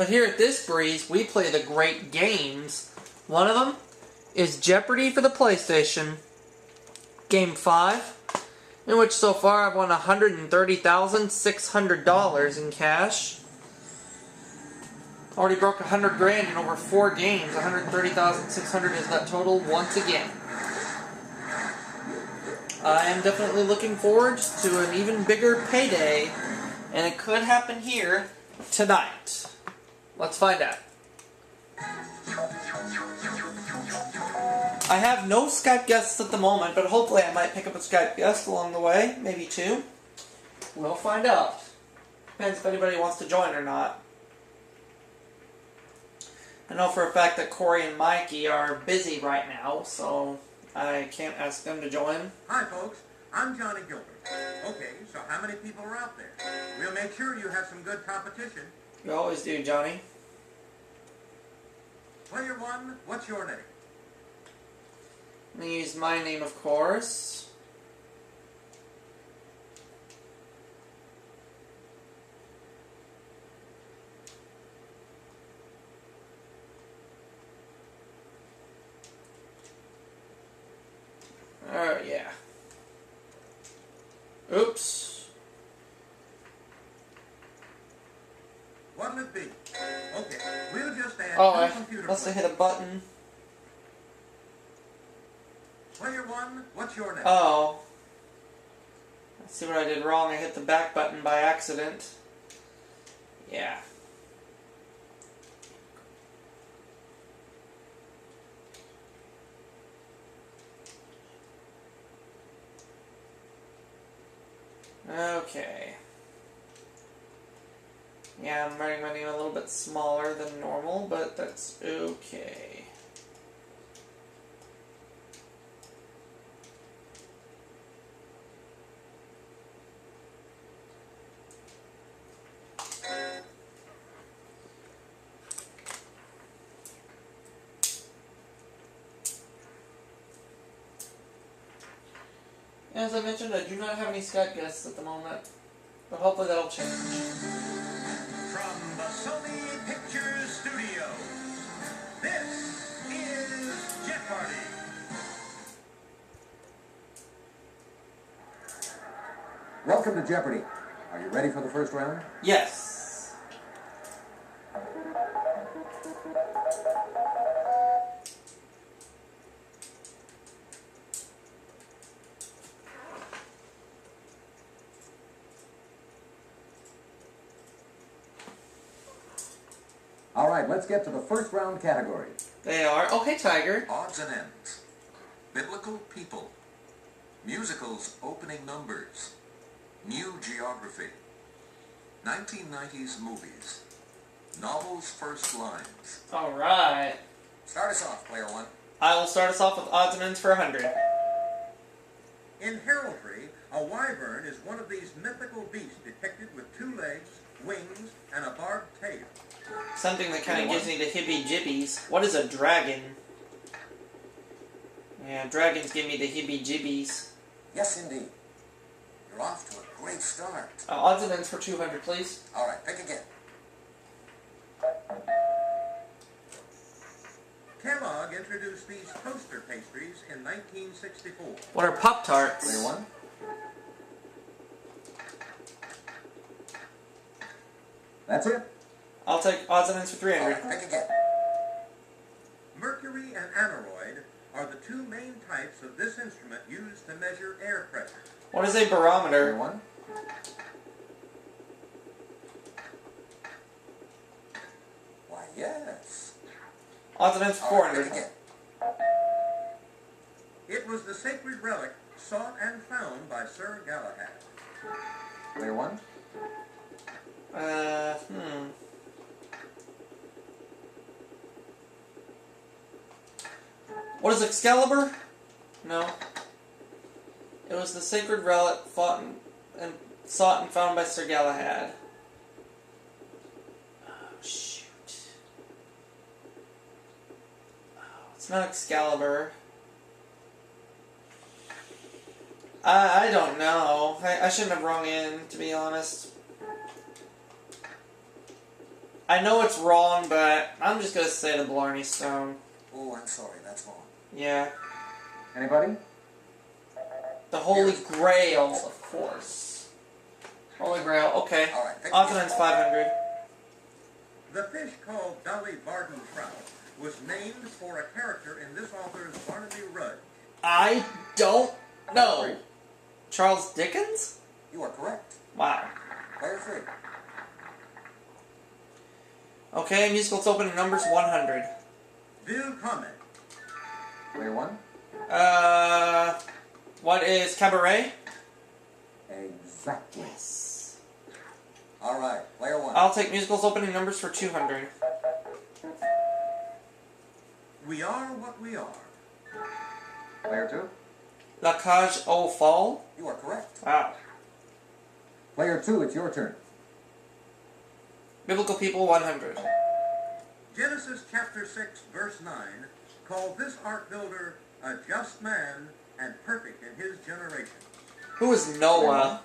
But here at This Breeze, we play the great games. One of them is Jeopardy for the PlayStation, Game 5, in which so far I've won $130,600 in cash. Already broke 100 grand in over 4 games. 130,600 is that total once again. I am definitely looking forward to an even bigger payday, and it could happen here tonight. Let's find out. I have no Skype guests at the moment, but hopefully I might pick up a Skype guest along the way. Maybe 2. We'll find out. Depends if anybody wants to join or not. I know for a fact that Corey and Mikey are busy right now, so I can't ask them to join. Hi folks, I'm Johnny Gilbert. Okay, so how many people are out there? We'll make sure you have some good competition. You always do, Johnny. Player 1, what's your name? I'm going to use my name, of course. Oh, yeah. Oops. What'll it be? Okay, we'll just add Oh, two computer I must have players. hit a button. Player 1, what's your name? Oh. Let's see what I did wrong. I hit the back button by accident. Yeah. Okay. Yeah, I'm writing my name a little bit smaller than normal, but that's okay. As I mentioned, I do not have any Skype guests at the moment, but hopefully that'll change. From the Sony Pictures Studio, this is Jeopardy! Welcome to Jeopardy! Are you ready for the first round? Yes. All right, let's get to the first round category. They are. Oh, hey, Tiger. Odds and ends. Biblical people. Musicals opening numbers. New geography. 1990s movies. Novels first lines. All right. Start us off, player 1. I will start us off with odds and ends for 100. In heraldry, a wyvern is one of these mythical beasts depicted with 2 legs, wings, and a barbed tail. Something that kind of gives me the hibby-jibbies. What is a dragon? Yeah, dragons give me the hibby-jibbies. Yes, indeed. You're off to a great start. Odds and ends for 200, please. All right, pick again. Kellogg introduced these toaster pastries in 1964. What are Pop-Tarts? Player 1? That's it. I'll take odds and ends for All 300. right, pick again. Mercury and aneroid are the 2 main types of this instrument used to measure air pressure. What is a Player barometer? 1? Why, yes. Odds and ends for All right, pick 400. again. It was the sacred relic sought and found by Sir Galahad. Player 1? What is Excalibur? No. It was the sacred relic sought and found by Sir Galahad. Oh, shoot. Oh, it's not Excalibur. I don't know. I shouldn't have rung in, to be honest. I know it's wrong, but I'm just gonna say the Blarney Stone. Oh, I'm sorry, that's wrong. Yeah. Anybody? The Holy Grail, of course. Holy Grail, okay. All right, Odds and ends 500. The fish called Dolly Varden Trout was named for a character in this author's Barnaby Rudge. I don't know. Charles Dickens? You are correct. Wow. Player 3. Okay, musicals opening numbers 100. Willkommen. Player 1? What is Cabaret? Exactly. Yes. All right, player 1. I'll take musicals opening numbers for 200. We are what we are. Player 2? La Cage aux Folles? You are correct. Wow. Player 2, it's your turn. Biblical People 100. Genesis chapter 6, verse 9, called this ark builder a just man and perfect in his generation. Who is Noah?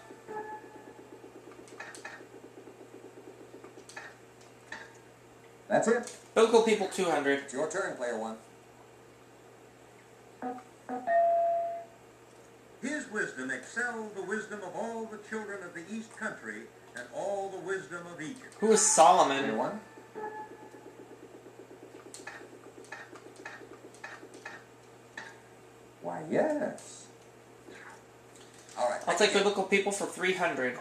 That's it. Biblical People 200. It's your turn, player 1. His wisdom excelled the wisdom of all the children of the east country and all the wisdom of Egypt. Who is Player Solomon? 1? Why, yes. All right. I'll take Biblical People for 300.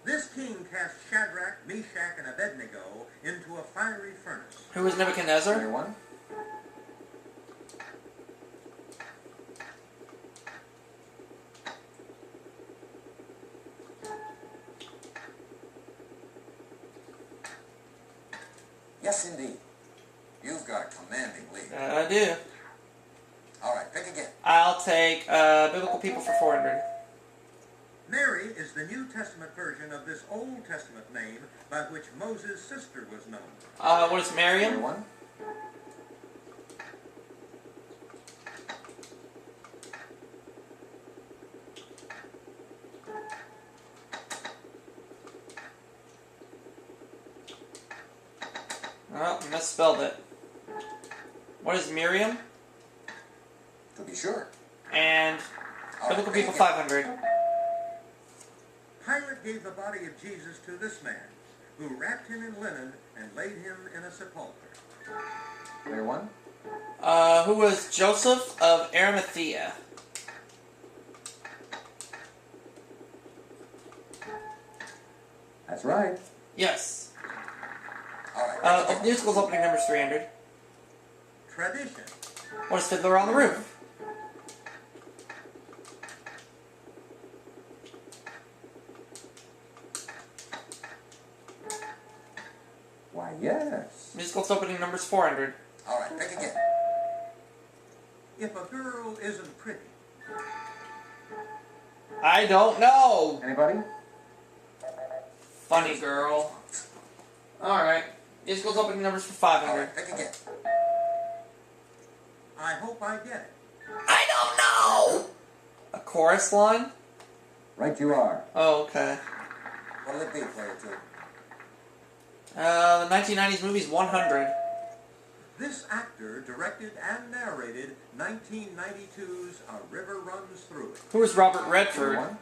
This king cast Shadrach, Meshach, and Abednego into a fiery furnace. Who is Player Nebuchadnezzar? 1? Yes, indeed. You've got a commanding lead. I do. All right, pick again. I'll take Biblical People for 400. Mary is the New Testament version of this Old Testament name by which Moses' sister was known. What is Player Miriam? 1? Oh, misspelled it. What is Miriam? To be sure. And All right, Biblical pick People again. 500. Pilate gave the body of Jesus to this man, who wrapped him in linen and laid him in a sepulchre. Player 1? Who was Joseph of Arimathea? That's right. Yes. All right, pick again. Musicals opening numbers 300. Tradition. What is Fiddler on the Roof? Why, yes. Musicals opening numbers 400. All right, pick again. If a girl isn't pretty, I don't know. Anybody? Funny girl. Alright. Musicals opening numbers for All 500. right, pick again. I hope I get it. I don't know. A chorus line? Right you are. Oh, okay. What'll it be, player 2? The 1990s movie's 100. This actor directed and narrated 1992's A River Runs Through It. Who is Robert Player Redford? 1?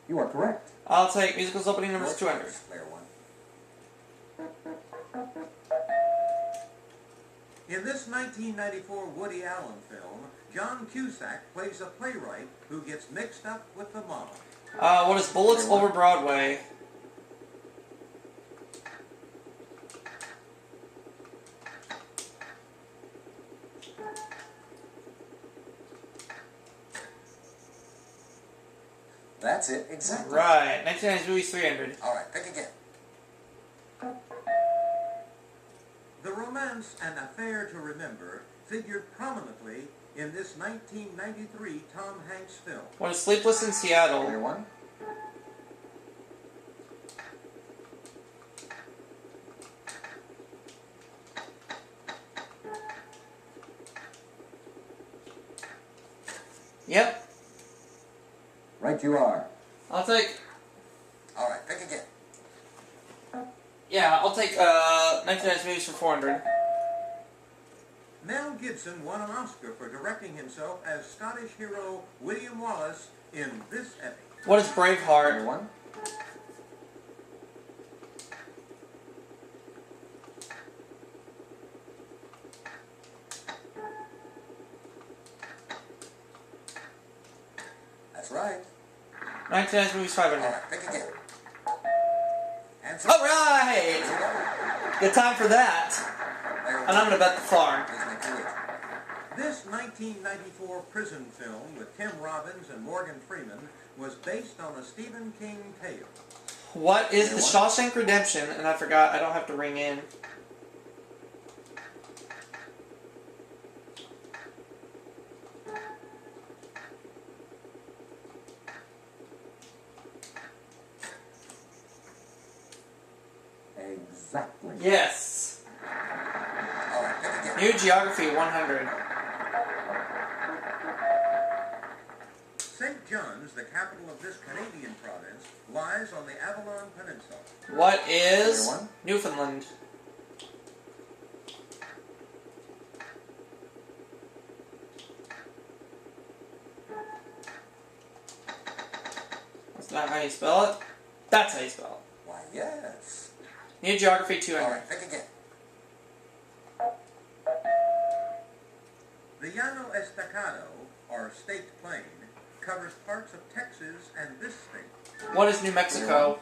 You are correct. I'll take musicals opening Your numbers 200. choice, player 1. In this 1994 Woody Allen film, John Cusack plays a playwright who gets mixed up with the mob. What is Bullets Over Broadway? That's it, exactly. Right. 1990s movie's 300. All right, pick again. The romance and Affair to Remember figured prominently in this 1993 Tom Hanks film. What is Sleepless in Player Seattle? 1? Yep. Right you are. I'll take... All right, pick again. Yeah, I'll take 1990s movies for 400. Mel Gibson won an Oscar for directing himself as Scottish hero William Wallace in this epic. What is Braveheart? Number one. That's right. 1990s movies All 500. right, pick again. Answer. Alright! Good time for that. And I'm gonna bet the farm. Please make your wish. This 1994 prison film with Tim Robbins and Morgan Freeman was based on a Stephen King tale. What is The Shawshank Redemption? And I forgot, I don't have to ring in. Exactly. Yes. All right, pick again. New Geography 100. St. John's, the capital of this Canadian province, lies on the Avalon Peninsula. What is Number one. Newfoundland? That's not how you spell it. That's how you spell Why, yes. it. New Geography All 200. right, pick again. The Llano Estacado, or State Plain, covers parts of Texas and this state. What is New Mexico?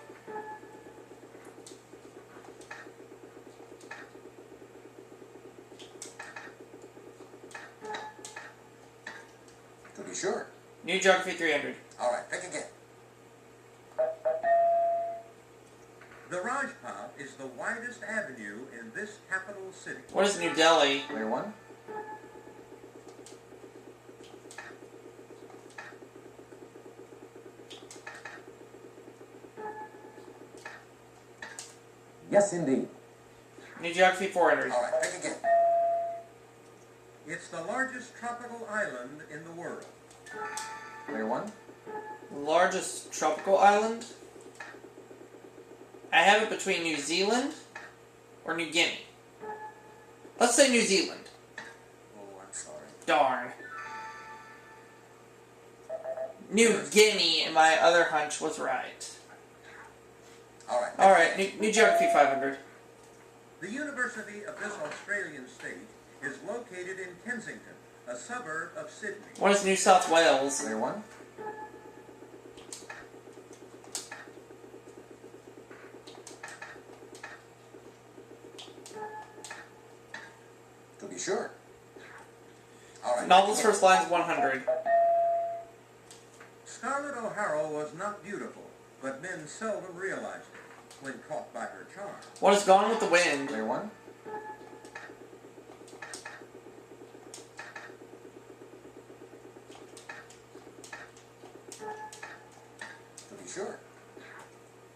To be sure. New Geography 300. All right, pick again. The Rajpath is the widest avenue in this capital city. What is New Delhi? Clear one. Yes, indeed. New Geography 400. All right, pick again. It's the largest tropical island in the world. Clear one. Largest tropical island? I have it between New Zealand or New Guinea. Let's say New Zealand. Oh, I'm sorry. Darn. New Guinea, and my other hunch was right. All right. Alright, New Geography 500. The university of this Australian state is located in Kensington, a suburb of Sydney. What is New South Wales? Clear one. To be sure. All right. Novel's pick again. first line's 100. Scarlett O'Hara was not beautiful, but men seldom realized it when caught by her charm. What is Gone with the Wind? Clear one. To be sure.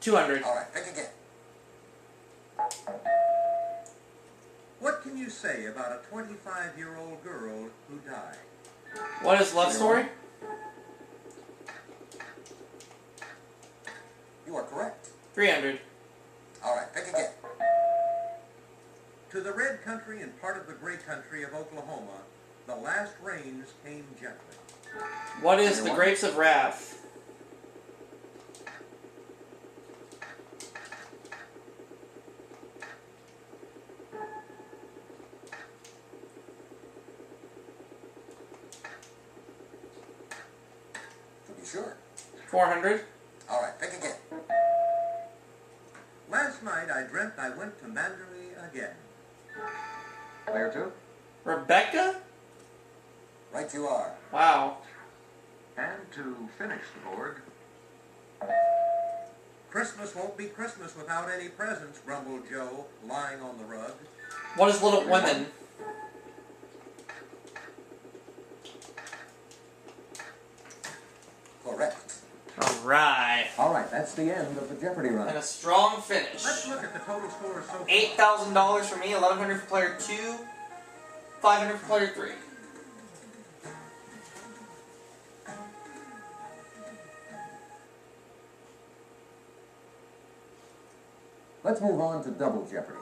200. All right, pick again. What can you say about a 25-year-old girl who died? What is Love Story? You are correct. 300. All right, pick again. To the red country and part of the gray country of Oklahoma, the last rains came gently. What is The Grapes of Wrath? To be sure. 400. All right, pick again. Last night I dreamt I went to Manderley again. Clear two. Rebecca? Right you are. Wow. And to finish the board, Christmas won't be Christmas without any presents, grumbled Joe, lying on the rug. What is Little Women? Correct. Alright. All right, that's the end of the Jeopardy run. And a strong finish. Let's look at the total score so far. $8,000 for me, $1,100 for player 2, $500 for player 3. Let's move on to Double Jeopardy.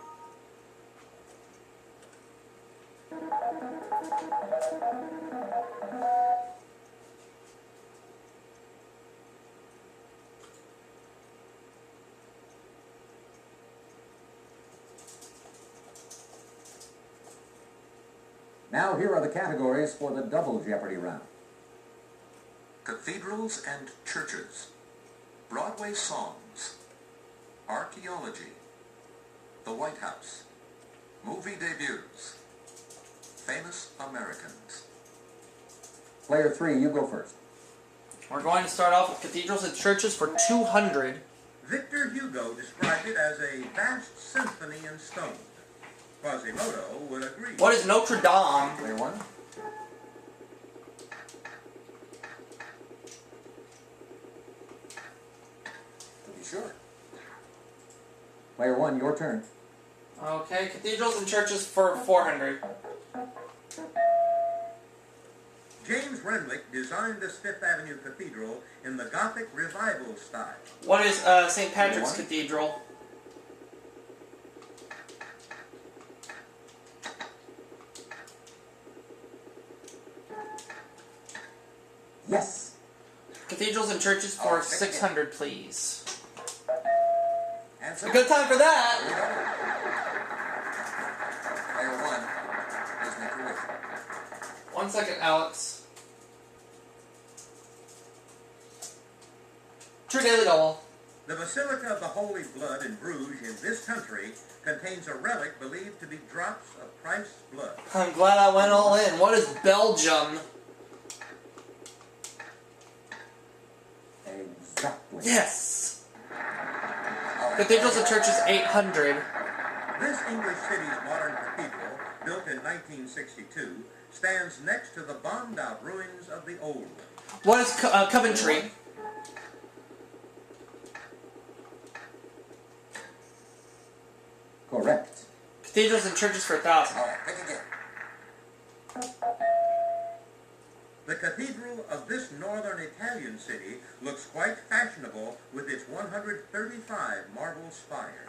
Now here are the categories for the Double Jeopardy round. Cathedrals and churches, Broadway songs, archaeology, the White House, movie debuts, famous Americans. Player 3, you go first. We're going to start off with cathedrals and churches for 200. Victor Hugo described it as a vast symphony in stone. Quasimodo would agree. What is Notre Dame? Player 1. To be sure. Player 1, your turn. Okay, cathedrals and churches for 400. James Renwick designed this Fifth Avenue Cathedral in the Gothic Revival style. What is St. Patrick's What? Cathedral? Yes. Cathedrals and churches for 600, please. Answer. A good time for that. Player 1, please make your wish. 1 second, Alex. True Daily Double. The Basilica of the Holy Blood in Bruges in this country contains a relic believed to be drops of Christ's blood. I'm glad I went all in. What is Belgium? Exactly. Yes. All right. Cathedrals and churches 800. This English city's modern cathedral, built in 1962, stands next to the bombed-out ruins of the old one. What is Coventry? Correct. Cathedrals and churches for 1,000. All right, pick again. The cathedral of this northern Italian city looks quite fashionable with its 135 marble spires.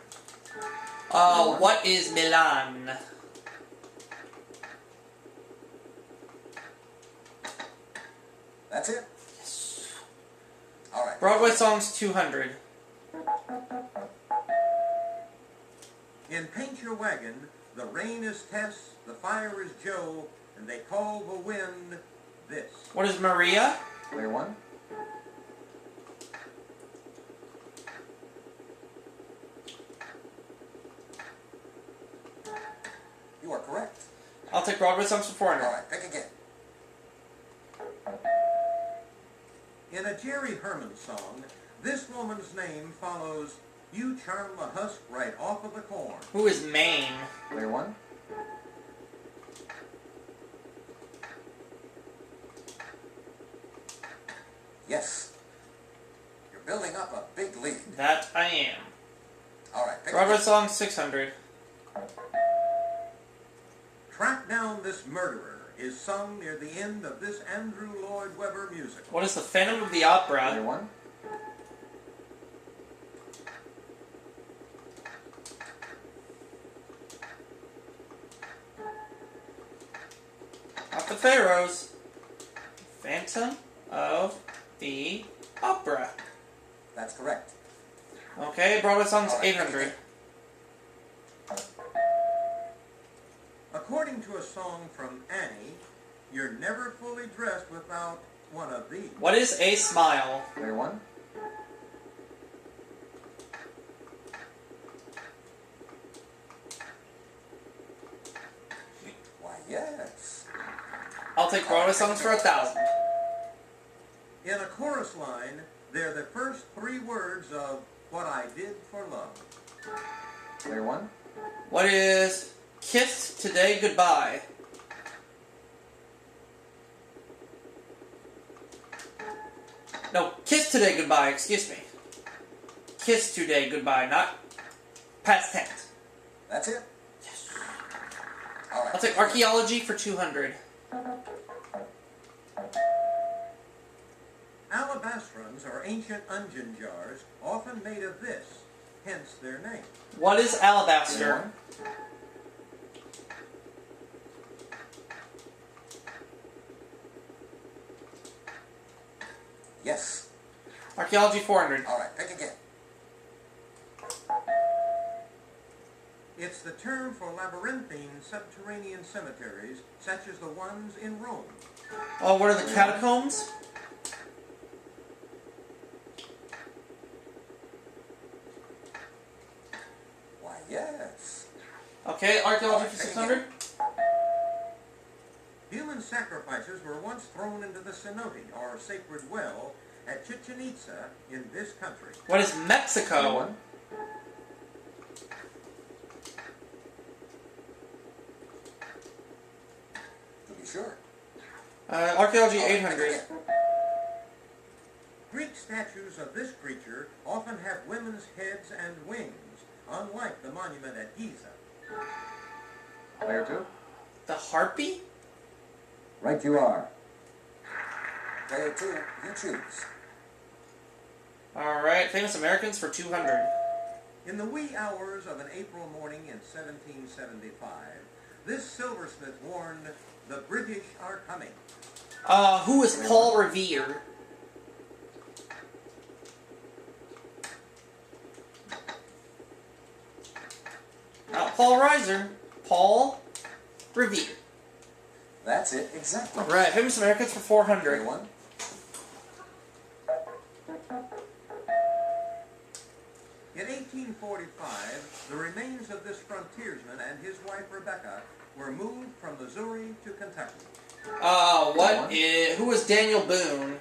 What is Milan? That's it? All right. Broadway songs 200. In Paint Your Wagon, the rain is Tess, the fire is Joe, and they call the wind this. What is Maria? Player 1. You are correct. I'll take Broadway songs for All 400. right, pick again. In a Jerry Herman song, this woman's name follows You Charm the Husk Right Off of the Corn. Who is Maine? Player 1. Yes. You're building up a big lead. That I am. All right, pick Broadway again. songs 600. Track Down This Murderer is sung near the end of this Andrew Lloyd Webber musical. What is the Phantom of the Player Opera? 1. Not the Pharaohs. Phantom of the Opera. That's correct. Okay, Broadway songs All right, 800. According to a song from Annie, you're never fully dressed without one of these. What is A Smile? Player 1. Why, yes. I'll take Broadway songs for 1,000. In a chorus line, they're the first three words of What I Did for Love. Player 1. What is Kiss Today Goodbye? No, Kiss Today Goodbye, excuse me. Kiss Today Goodbye, not past tense. That's it? Yes. All right. I'll take Archaeology for 200. Alabastrums are ancient onion jars, often made of this. hence their name. What is alabaster? Yes. Archaeology 400. All right, pick again. It's the term for labyrinthine subterranean cemeteries, such as the ones in Rome. Oh, what are the catacombs? Why, yes. Okay, archaeology for 600. Human sacrifices were once thrown into the cenote, or sacred well, at Chichen Itza in this country. What is Mexico? To be sure. Archaeology All right, 800. pick again. Greek statues of this creature often have women's heads and wings, unlike the monument at Giza. Player 2? The harpy? Right you are. Player 2, you choose. Alright, famous Americans for 200. In the wee hours of an April morning in 1775, this silversmith warned, "The British are coming." Who is Paul Revere? Not Paul Reiser. Paul Revere. That's it, exactly. Right, famous Americans for 400. Player 1. In 1845, the remains of this frontiersman and his wife Rebecca were moved from Missouri to Kentucky. Who was Daniel Boone?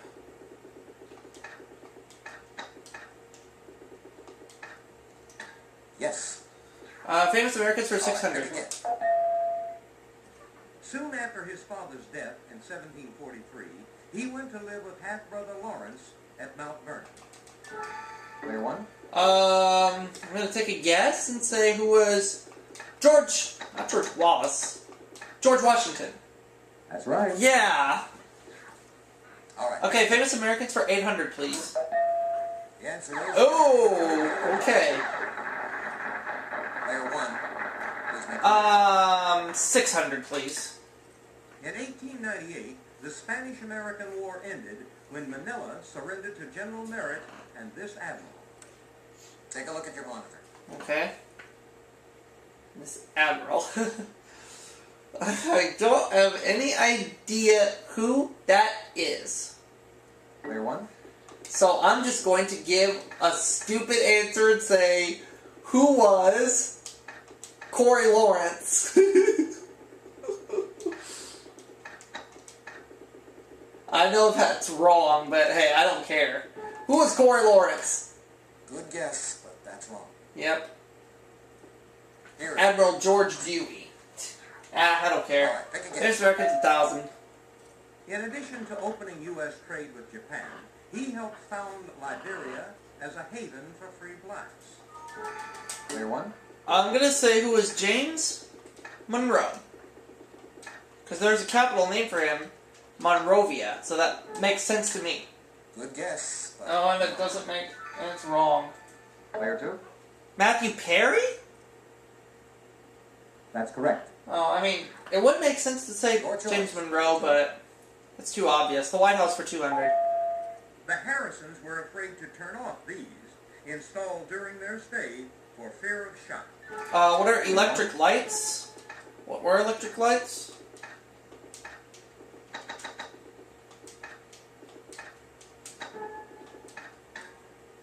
Yes. Famous Americans for All right, 600. pick again. Soon after his father's death in 1743, he went to live with half-brother Lawrence at Mount Vernon. Player 1? I'm gonna take a guess and say who was not George Wallace. George Washington. That's right. Yeah. All right. Okay, famous Americans for 800, please. The answer is... Oh, okay. Player 1 is making 600, please. In 1898, the Spanish-American War ended when Manila surrendered to General Merritt and this admiral. Take a look at your monitor. Okay. Miss Admiral. I don't have any idea who that is. Player 1? So I'm just going to give a stupid answer and say, who was Corey Lawrence? I know that's wrong, but hey, I don't care. Who was Corey Lawrence? Good guess, but that's wrong. Yep. Here. Admiral George Dewey. I don't care. All right, pick again. Famous Americans 1,000. In addition to opening U.S. trade with Japan, he helped found Liberia as a haven for free blacks. Player 1? I'm gonna say who was James Monroe. Because there's a capital name for him, Monrovia, so that makes sense to me. Good guess, but... Oh, and it doesn't make... and it's wrong. Player 2? Matthew Perry? That's correct. Oh, I mean, it would make sense to say Your choice. James Monroe, but it's too obvious. The White House for 200. The Harrisons were afraid to turn off these, installed during their stay for fear of shock. What are electric lights? What were electric lights?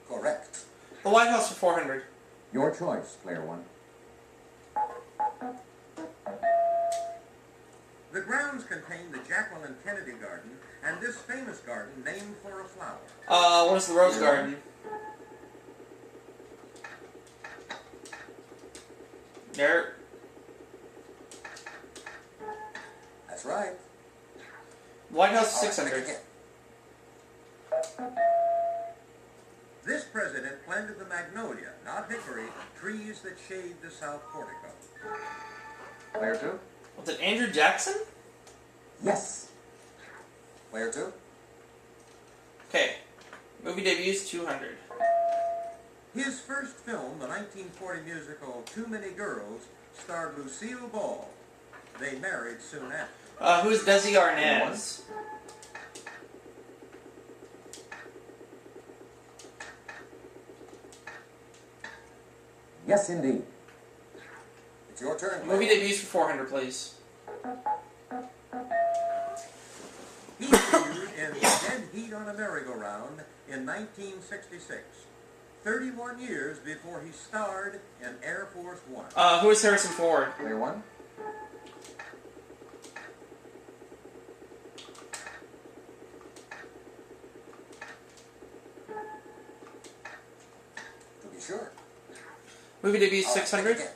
Correct. The White House for 400. Your choice, Player 1. The grounds contain the Jacqueline Kennedy Garden and this famous garden named for a flower. What is the Rose Garden? There. That's right. White House All right, 600. pick again. This president planted the magnolia, not hickory, trees that shade the south portico. Player 2? Was it Andrew Jackson? Yes. Player 2? Okay. Movie debuts 200. His first film, the 1940 musical Too Many Girls, starred Lucille Ball. They married soon after. Who's Desi Arnaz? Yes, indeed. It's your turn. Movie debuts for 400, please. He debuted in Dead Heat on a Merry-Go-Round in 1966, 31 years before he starred in Air Force One. Who is Harrison Ford? Player one. To be sure. Movie debuts All right, 600. again.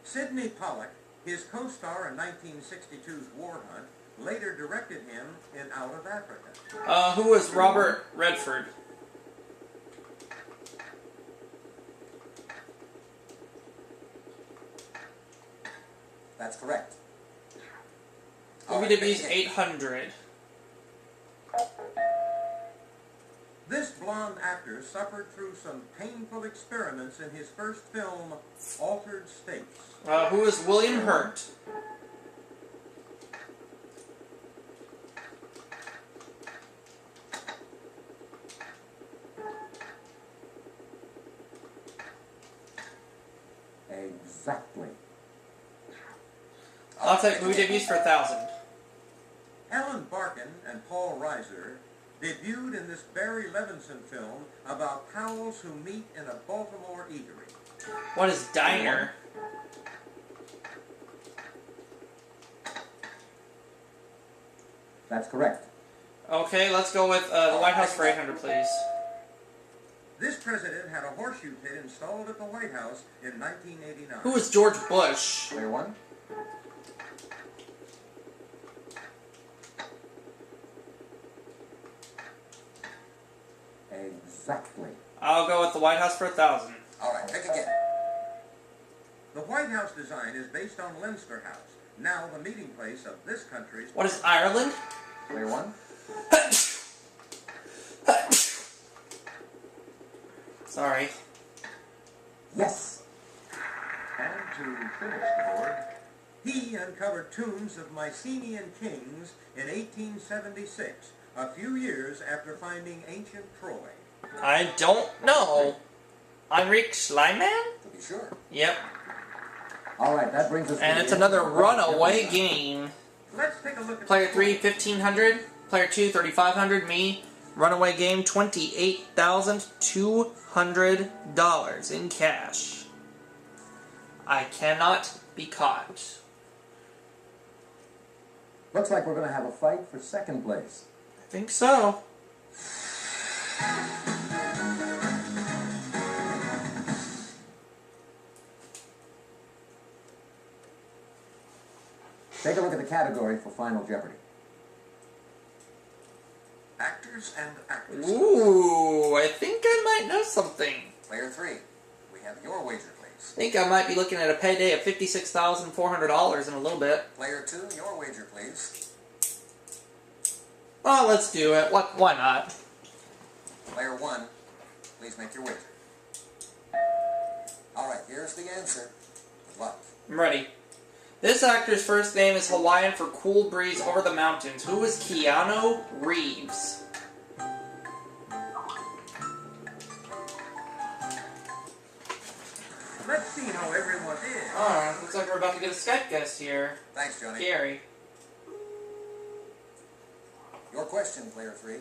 Sidney Pollack, his co-star in 1962's War Hunt, later directed him in Out of Africa. Who was Robert Redford? That's correct. All Movie right, debuts again. 800. This blonde actor suffered through some painful experiments in his first film, Altered States. Who is William Hurt? Exactly. I'll take movie debuts for 1,000. Alan Barkin and Paul Reiser debuted in this Barry Levinson film about pals who meet in a Baltimore eatery. What is Diner? That's correct. Okay, let's go with the White House for 800, please. This president had a horseshoe pit installed at the White House in 1989. Who is George Bush? Player one. Exactly. I'll go with the White House for 1,000. All right, pick again. The White House design is based on Leinster House, now the meeting place of this country's... What is Ireland? Player one. Sorry. Yes. And to finish the board, he uncovered tombs of Mycenaean kings in 1876, a few years after finding ancient Troy. I don't know. Heinrich Schliemann? To be sure. Yep. All right, that brings us to And the it's end another of the runaway Jeopardy. game. Let's take a look at Player the 3, score. 1,500. Player 2, 3,500. Me. Runaway game, $28,200 in cash. I cannot be caught. Looks like we're going to have a fight for second place. I think so. Take a look at the category for Final Jeopardy. Actors and actresses. Ooh, I think I might know something. Player 3, we have your wager, please. I think I might be looking at a payday of $56,400 in a little bit. Player 2, your wager, please. Well, let's do it. Why not? Player 1, please make your wager. All right, here's the answer. Good luck. I'm ready. This actor's first name is Hawaiian for cool breeze over the mountains. Who is Keanu Reeves? Let's see how everyone did. Alright, looks like we're about to get a Skype guest here. Thanks, Johnny. Gary. Your question, Player 3.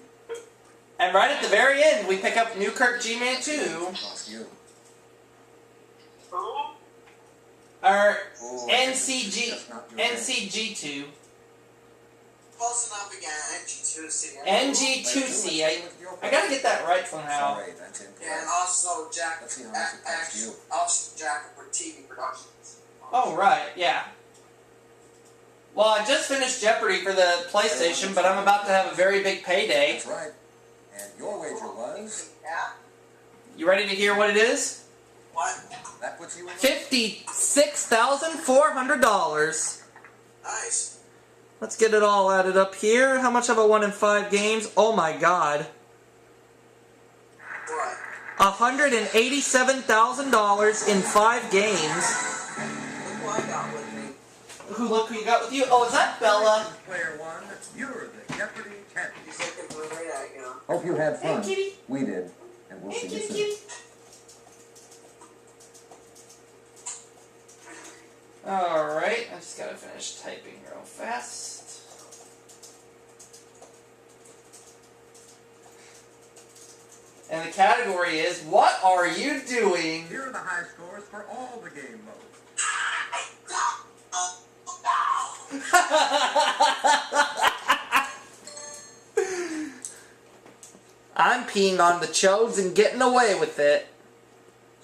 And right at the very end, we pick up Newkirk G-Man 2. Cost you. Or Ooh, NCG, that's not your name. NCG2. Close enough again, NG2C. NG2C. I gotta get that right somehow. Sorry, that's incorrect. And also Jack, Let's see how much it costs you. also Jack for TV Productions. Oh, right, yeah. Well, I just finished Jeopardy for the PlayStation, but I'm about to have a very big payday. That's right. And your wager was? Yeah? You ready to hear what it is? What? That puts you in $56,400. Nice. Let's get it all added up here. How much have I won in 5 games? Oh my god. $187,000 in 5 games. Look who I got with me. Look who you got with you? Oh, is that Bella? Player one, you're the Jeopardy champion. He's looking for right at you. Hope you had fun. Hey, kitty. We did. And we'll Hey, see you kitty, soon. kitty. Alright, I just gotta finish typing real fast. And the category is, what are you doing? Here are the high scores for all the game modes. I'm peeing on the chodes and getting away with it.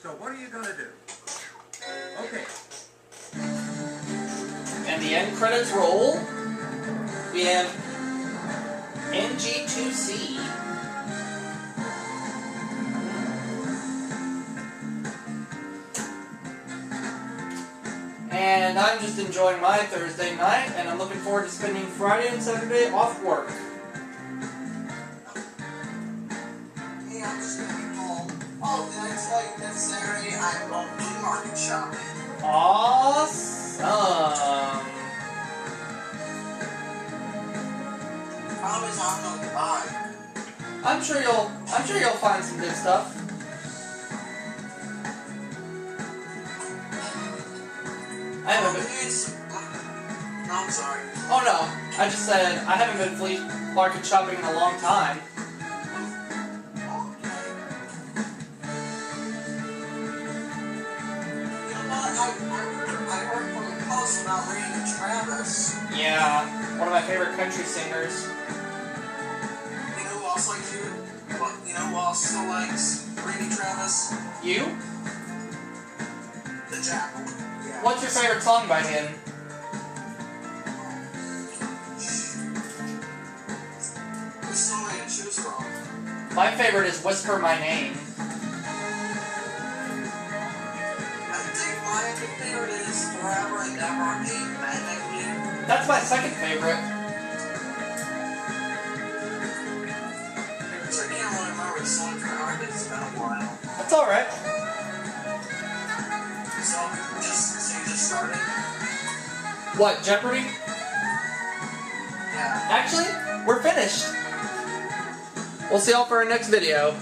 So what are you going to do? Okay. And the end credits roll. We have NG2C. And I'm just enjoying my Thursday night, and I'm looking forward to spending Friday and Saturday off work. Hey, I'm just gonna be home. Oh, did I tell you that Saturday I'm going flea market shopping? Awesome. Probably not going to buy. I'm sure you'll find some good stuff. I haven't been. No, I'm sorry. Oh no, I just said I haven't been flea market shopping in a long time. You know what? I heard from the post about Randy Travis. Yeah, one of my favorite country singers. You know who else likes you? You know who else still likes Randy Travis? You? The Jackal. Yeah. What's your favorite song by him? There's so many to choose from. My favorite is Whisper My Name. I think my favorite is Forever and Ever, Amen and You. That's my second favorite. I can't really remember the song for now. It's been a while. That's alright. So you just started? What, Jeopardy? Yeah. Actually, we're finished. We'll see y'all for our next video.